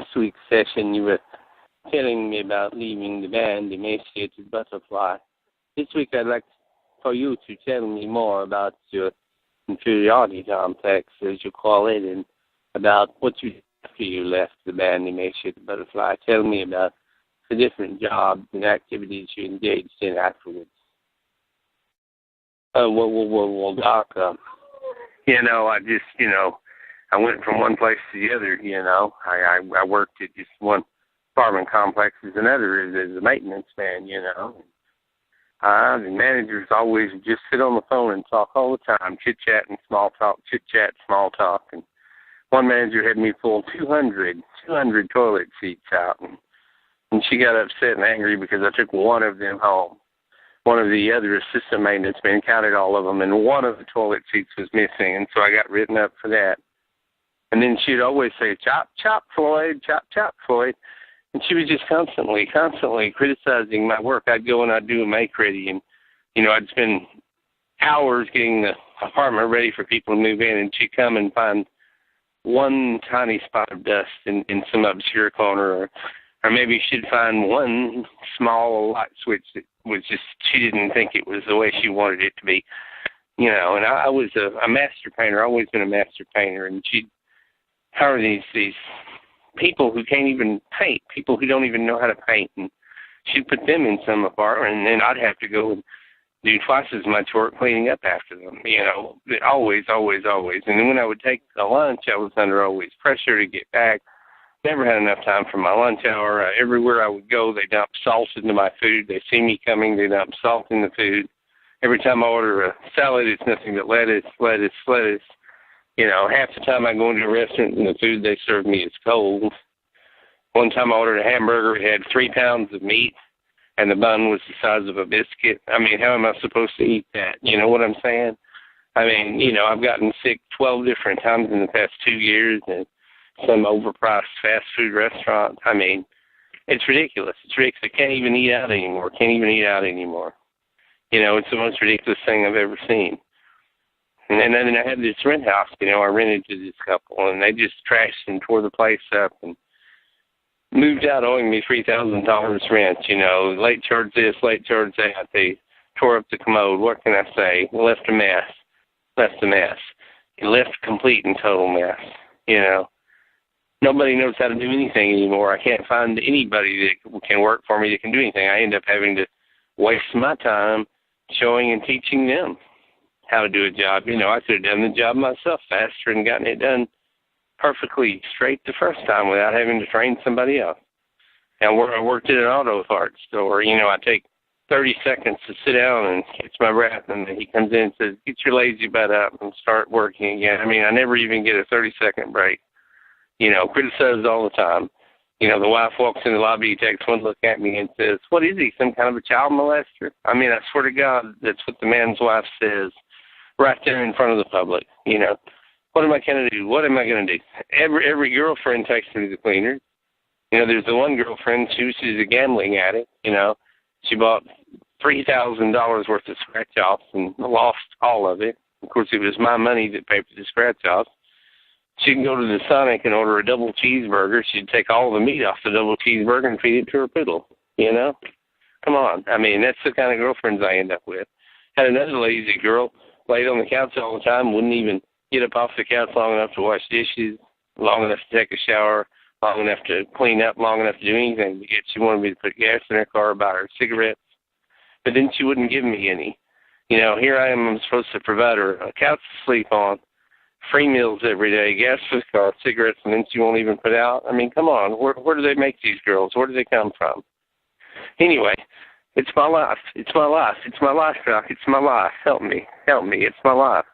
last week's session, you were telling me about leaving the band, Emaciated Butterfly. This week, I'd like for you to tell me more about your inferiority complex, as you call it, and about what you did after you left the band, Emaciated Butterfly. Tell me about the different jobs and activities you engaged in afterwards. Well, Doc, I went from one place to the other, I worked at just one apartment complex as another as a maintenance man, The managers always just sit on the phone and talk all the time, chit-chat and small talk, chit-chat, small talk. And one manager had me pull 200 toilet seats out, and she got upset and angry because I took one of them home. One of the other assistant maintenance men counted all of them, and one of the toilet seats was missing, and so I got written up for that. And then she'd always say, chop, chop, Floyd, chop, chop, Floyd. And she was just constantly criticizing my work. I'd go and I'd do a make ready, and, I'd spend hours getting the apartment ready for people to move in, and she'd come and find one tiny spot of dust in some obscure corner, or maybe she'd find one small light switch that was just, she didn't think it was the way she wanted it to be, And I was a master painter, always been a master painter, and she'd hire these people who can't even paint, people who don't even know how to paint, and she'd put them in some apartment, and then I'd have to go and do twice as much work cleaning up after them, always. And then when I would take a lunch, I was under always pressure to get back. Never had enough time for my lunch hour. Everywhere I would go, they dumped salt into my food. They see me coming, they dump salt in the food. Every time I order a salad, it's nothing but lettuce. Half the time I go into a restaurant and the food they serve me is cold. One time I ordered a hamburger. It had 3 pounds of meat, and the bun was the size of a biscuit. I mean, how am I supposed to eat that? You know what I'm saying? I mean, I've gotten sick 12 different times in the past 2 years, and some overpriced fast food restaurant. I mean, it's ridiculous. I can't even eat out anymore. It's the most ridiculous thing I've ever seen. And then I had this rent house, I rented to this couple, and they just trashed and tore the place up and moved out owing me $3,000 rent, late charge this, late charge that. They tore up the commode. What can I say? Left a mess. It left complete and total mess, Nobody knows how to do anything anymore. I can't find anybody that can work for me that can do anything. I end up having to waste my time showing and teaching them how to do a job. I could have done the job myself faster and gotten it done perfectly straight the first time without having to train somebody else. And where I worked at an auto parts store, I take 30 seconds to sit down and catch my breath, and then he comes in and says, get your lazy butt up and start working again. I mean, I never even get a 30-second break. Criticized all the time. The wife walks in the lobby, takes one look at me and says, what is he, some kind of a child molester? I mean, I swear to God, that's what the man's wife says right there in front of the public. What am I going to do? What am I going to do? Every girlfriend takes me to the cleaner. There's the one girlfriend, she's a gambling addict. She bought $3,000 worth of scratch-offs and lost all of it. Of course, it was my money that paid for the scratch-offs. She can go to the Sonic and order a double cheeseburger. She'd take all the meat off the double cheeseburger and feed it to her poodle, Come on. I mean, that's the kind of girlfriends I end up with. Had another lazy girl, laid on the couch all the time, wouldn't even get up off the couch long enough to wash dishes, long enough to take a shower, long enough to clean up, long enough to do anything. But yet she wanted me to put gas in her car, buy her cigarettes. But then she wouldn't give me any. Here I am, I'm supposed to provide her a couch to sleep on, free meals every day, gas for the car, cigarettes, and then she won't even put out. I mean, come on. Where do they make these girls? Where do they come from? Anyway, it's my life. It's my life, Doc. It's my life. Help me. It's my life.